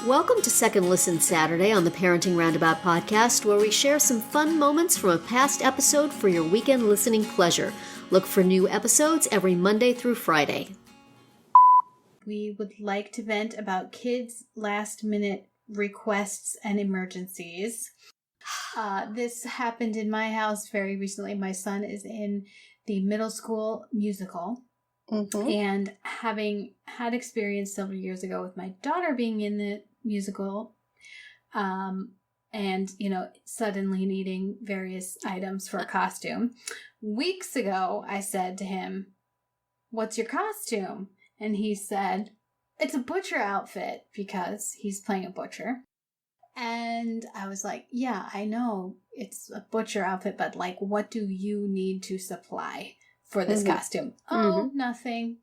Welcome to Second Listen Saturday on the Parenting Roundabout podcast, where we share some fun moments from a past episode for your weekend listening pleasure. Look for new episodes every Monday through Friday. We would like to vent about kids' last-minute requests and emergencies. This happened in my house very recently. My son is in the middle school musical. Mm-hmm. And having had experience several years ago with my daughter being in the musical, and, suddenly needing various items for a costume. Weeks ago, I said to him, "What's your costume?" And he said, "It's a butcher outfit," because he's playing a butcher. And I was like, "Yeah, I know it's a butcher outfit, but what do you need to supply for this costume?" "Oh, nothing.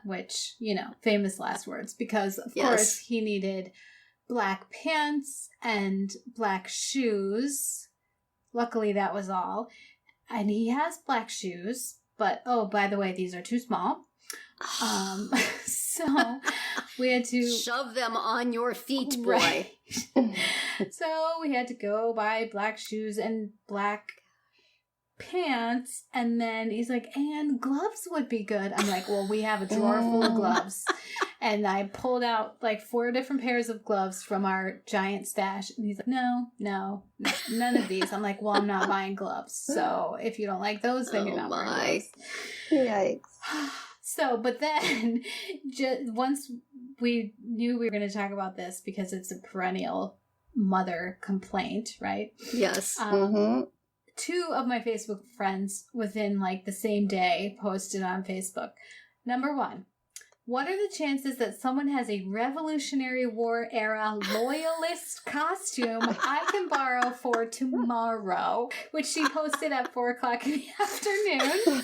Which, famous last words, because of course he needed black pants and black shoes. Luckily that was all. And he has black shoes, but by the way, these are too small. So we had to shove them on your feet, boy. Right. So we had to go buy black shoes and black pants, and then he's like, "And gloves would be good." I'm like, "Well, we have a drawer full of gloves." And I pulled out 4 different pairs of gloves from our giant stash, and he's like, no, none of these. I'm like, "Well, I'm not buying gloves, so if you don't like those, then you're not buying gloves." Yikes. So, but then once we knew we were going to talk about this, because it's a perennial mother complaint, right? Yes. 2 of my Facebook friends within the same day posted on Facebook. Number 1, what are the chances that someone has a Revolutionary War era loyalist costume I can borrow for tomorrow? Which she posted at 4:00 in the afternoon.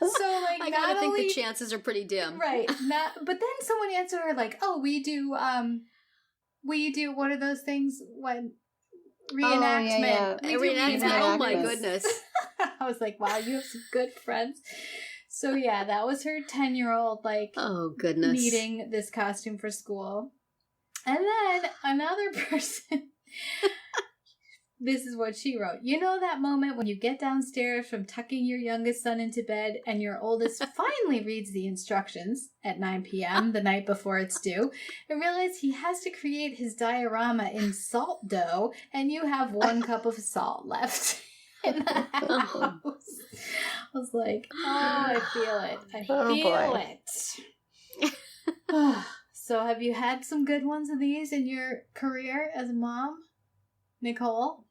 So I gotta think the chances are pretty dim. Right. But then someone answered her "Oh, we do what are those things when reenactment. Reenactment. Oh my goodness. I was like, wow, you have some good friends. So yeah, that was her 10-year-old oh goodness, needing this costume for school. And then another person, this is what she wrote. "You know that moment when you get downstairs from tucking your youngest son into bed and your oldest finally reads the instructions at 9 p.m. the night before it's due and realize he has to create his diorama in salt dough and you have 1 cup of salt left in the house." I was like, I feel it. I feel it. So have you had some good ones of these in your career as a mom, Nicole?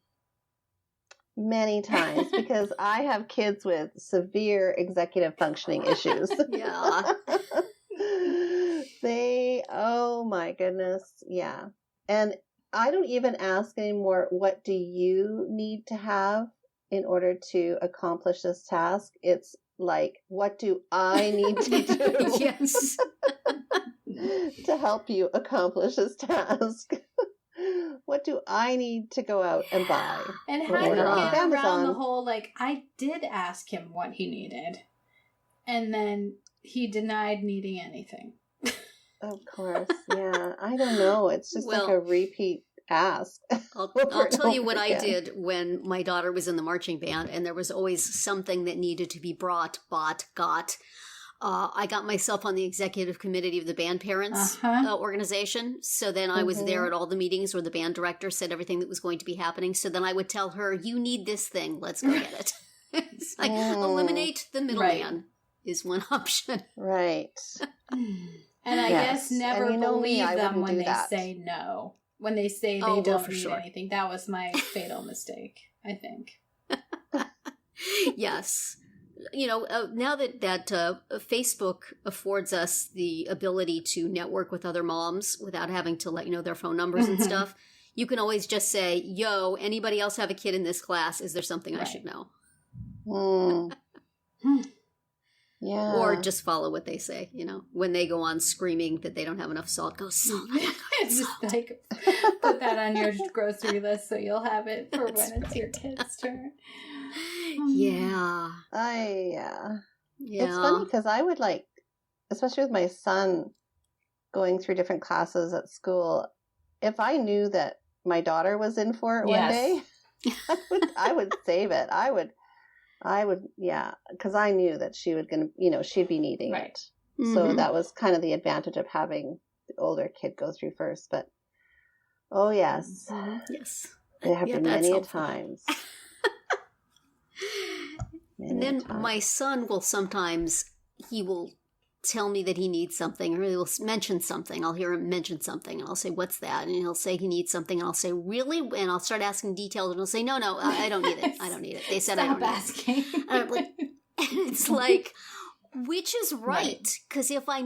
Many times, because I have kids with severe executive functioning issues. Yeah. Oh my goodness. Yeah. And I don't even ask anymore, what do you need to have in order to accomplish this task? It's what do I need to do? Yes. To help you accomplish this task? What do I need to go out and buy? And how do you get around the whole, I did ask him what he needed, and then he denied needing anything. Of course, yeah. I don't know. It's just a repeat ask. I'll tell you what I did when my daughter was in the marching band, and there was always something that needed to be got. I got myself on the executive committee of the band parents organization. So then I was there at all the meetings where the band director said everything that was going to be happening. So then I would tell her, "You need this thing. Let's go get it." It's eliminate the middleman is one option. Right. And I guess never believe them when they say no. When they say they don't need anything. That was my fatal mistake, I think. Yes. Now that Facebook affords us the ability to network with other moms without having to let you know their phone numbers and stuff, you can always just say, "Yo, anybody else have a kid in this class? Is there something I should know?" Yeah. Or just follow what they say, when they go on screaming that they don't have enough salt, go, "Salt." Just put that on your grocery list so you'll have it for when it's your kid's turn. Yeah. Yeah. It's funny because I would especially with my son going through different classes at school, if I knew that my daughter was in for it one day, I would save it. I would, yeah, because I knew that she would she'd be needing it. Mm-hmm. So that was kind of the advantage of having the older kid go through first. But oh yes, yes, there have been many times. And then my son will sometimes, he will tell me that he needs something, or he'll mention something. I'll hear him mention something, and I'll say, what's that? And he'll say he needs something, and I'll say, really? And I'll start asking details, and he'll say, no, I don't need it. I don't need it. They said I don't need it. And I'm like, it's like, which is right? Because if I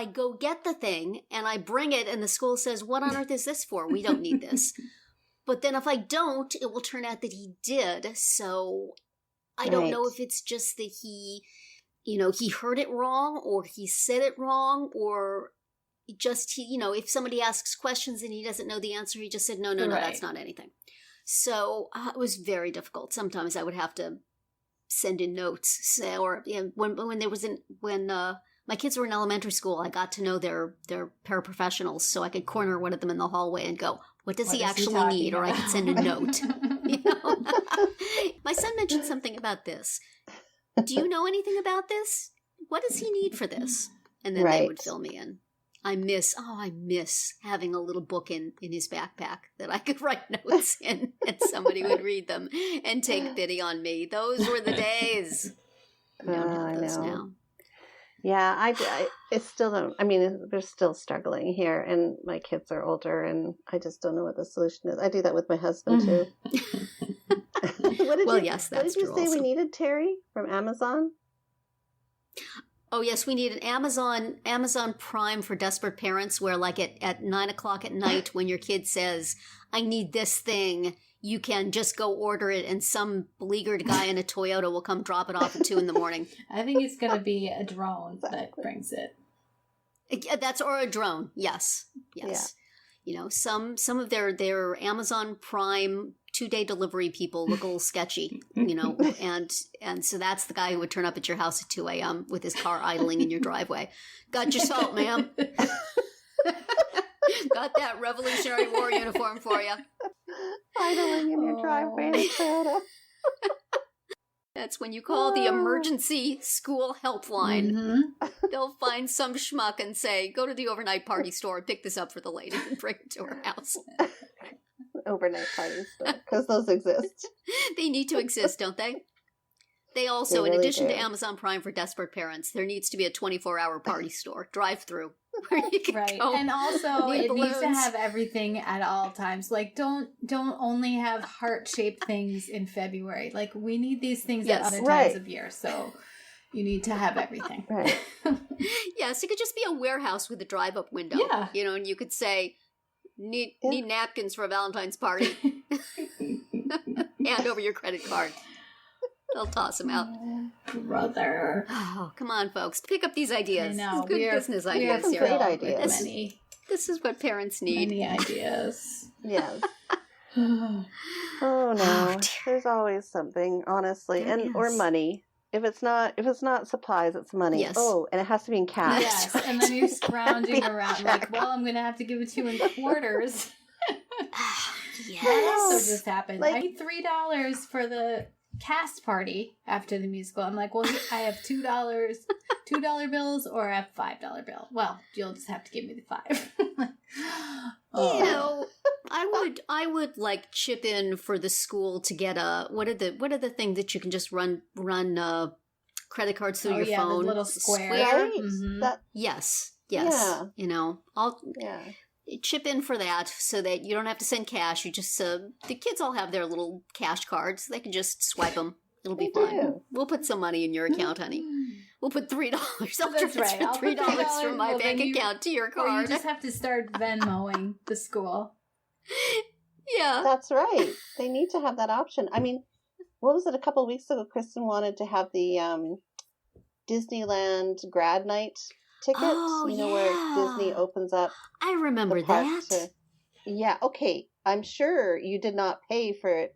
go get the thing, and I bring it, and the school says, what on earth is this for? We don't need this. But then if I don't, it will turn out that he did. So I don't know if it's just that he heard it wrong, or he said it wrong, or just, if somebody asks questions and he doesn't know the answer, he just said, no, that's not anything. So it was very difficult. Sometimes I would have to send in notes, or when my kids were in elementary school, I got to know their paraprofessionals, so I could corner one of them in the hallway and go, what does he actually need? Or I could send a note. My son mentioned something about this. Do you know anything about this? What does he need for this? And then they would fill me in. I miss having a little book in his backpack that I could write notes in, and somebody would read them and take pity on me. Those were the days. I don't have those now. Yeah, I still don't. I mean, they're still struggling here, and my kids are older, and I just don't know what the solution is. I do that with my husband too. What did you say we needed, Terry, from Amazon? Oh yes, we need an Amazon Prime for desperate parents, where like at 9:00 at night, when your kid says, "I need this thing," you can just go order it, and some beleaguered guy in a Toyota will come drop it off at 2 a.m. I think it's going to be a drone that brings it. Or a drone. Yes. Yeah. Some of their Amazon Prime 2-day delivery people look a little sketchy, and so that's the guy who would turn up at your house at 2 a.m. with his car idling in your driveway. Got your salt, ma'am. Got that Revolutionary War uniform for you. Idling in your driveway. That's when you call the emergency school helpline. Mm-hmm. They'll find some schmuck and say, go to the overnight party store and pick this up for the lady and bring it to her house. Overnight party store, because those exist. They need to exist, don't they? They also, in addition to Amazon Prime for desperate parents, there needs to be a 24-hour party store, drive-through, where you can go. And also, it needs to have everything at all times. Like, don't only have heart-shaped things in February. Like, we need these things at other times of year, so you need to have everything. Right. Yes, it could just be a warehouse with a drive-up window. Yeah. And you could say, need napkins for a Valentine's party. Hand over your credit card. They'll toss them out. Brother. Oh, come on, folks. Pick up these ideas. I know. Good business ideas. We have great ideas. This is what parents need. Many ideas. Yes. Oh, no. There's always something, honestly. Or money. If it's not supplies, it's money. Yes. Oh, and it has to be in cash. Yes. Right. And then you're scrounging around like, well, I'm going to have to give it to you in quarters. Yes. That also just happened. I need $3 for the cast party after the musical. I'm like, well, I have $2 bills, or I have $5 bill. Well, you'll just have to give me the $5. I would like chip in for the school to get what are the things that you can just run credit cards through your phone? The little square. Mm-hmm. Yes. Yeah. I'll chip in for that so that you don't have to send cash. You just the kids all have their little cash cards. They can just swipe them. It'll be fine. We'll put some money in your account, honey. We'll put $3. I'll transfer $3 from my bank account to your card. Or you just have to start Venmoing the school. Yeah. That's right. They need to have that option. I mean, what was it, a couple of weeks ago, Kristen wanted to have the Disneyland grad night tickets. Where Disney opens up. I remember that. Yeah, okay. I'm sure you did not pay for it.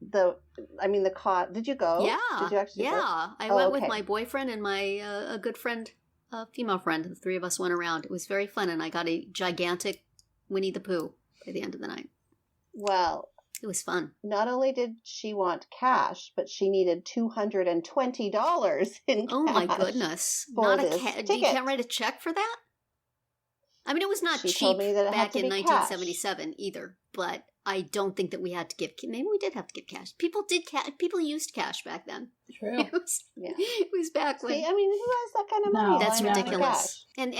The cost. Did you go? Yeah. Did you actually go? I went with my boyfriend and my a good friend a female friend. The three of us went around. It was very fun, and I got a gigantic Winnie the Pooh by the end of the night. Well, it was fun. Not only did she want cash, but she needed $220 in cash. Oh my goodness! For Not a ticket. You can't write a check for that. I mean, it was not She cheap told me that it had back to in be 1977 either, but I don't think that we had to give. Maybe we did have to give cash. People did. People used cash back then. True. It was back when. See, I mean, who has that kind of money? That's lying around ridiculous. cash? And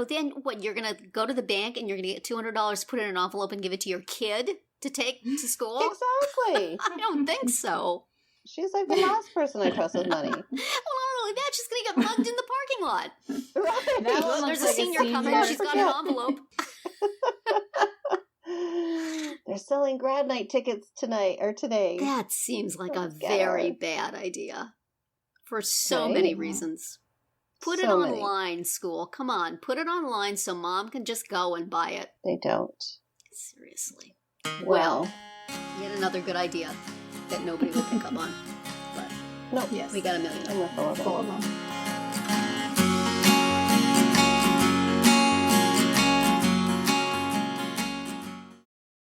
then what? You're gonna go to the bank and you're gonna get $200, put it in an envelope, and give it to your kid to take to school. Exactly. I don't think so. She's like the last person I trust with money. Well, not only that, she's gonna get mugged in the parking lot. Right. That one There's looks a like senior coming. She's got an envelope. They're selling grad night tickets tonight or today. That seems like a Get very her. bad idea for so Right? many reasons. Put it So many. online, school. Come on, put it online so mom can just go and buy it. They don't. Seriously. Well, Yet another good idea that nobody would pick up on. But no. Yes. we got a million. I'm with all of Full them. of them.